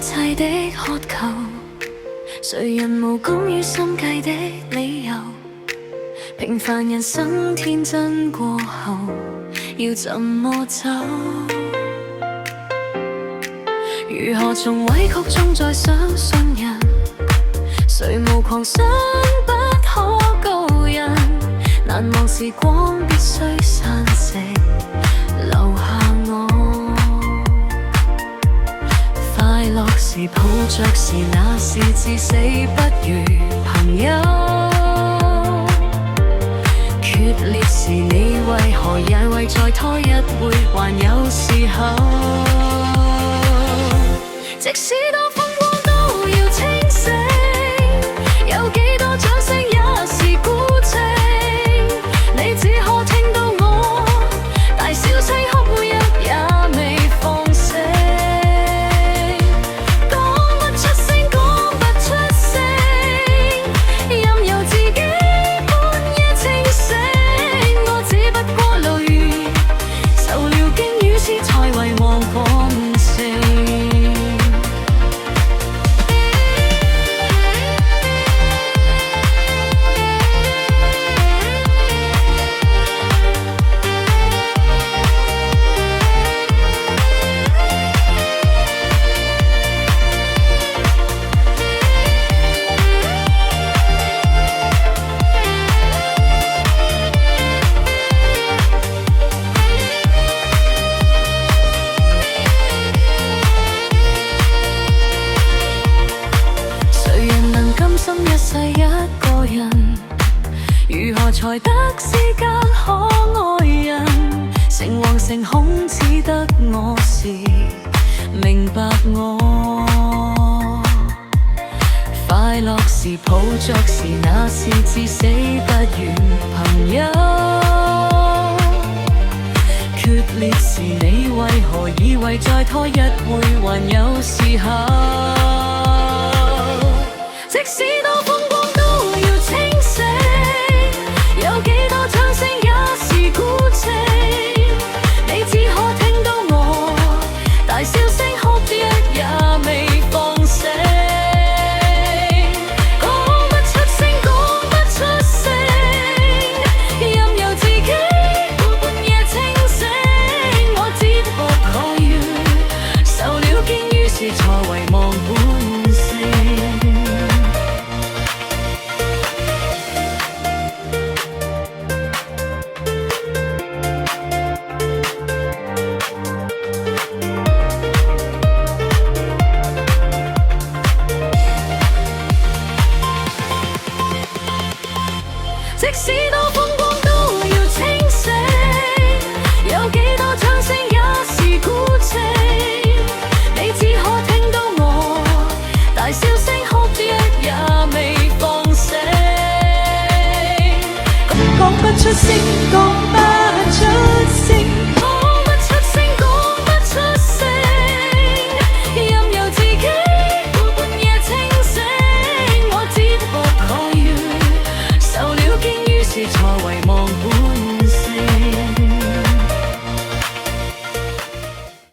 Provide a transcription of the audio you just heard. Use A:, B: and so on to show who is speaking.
A: 切的渴求，誰人無敢於心計的理由？平凡人生天真過後，要怎麼走？如何從委曲中再相信人？誰無狂想不可告人？難忘時光必須散席，留下我。快樂時抱着時，那是至死不渝朋友。決裂時，你為何也為再拖一會？還有時候，即使多風光都要清醒，有幾多掌聲也是孤清。你只可聽到我大笑聲哭，每日也未放聲。講不出聲，講不出聲，任由自己半夜清醒。我只不過累，受了驚與痴，才遺忘往昔。一世一個人，如何才得世間可愛人？誠惶誠恐，只得我是明白我。快樂時抱着時，那是至死不渝朋友。決裂時，你為何以為再拖一會還有時候？即使多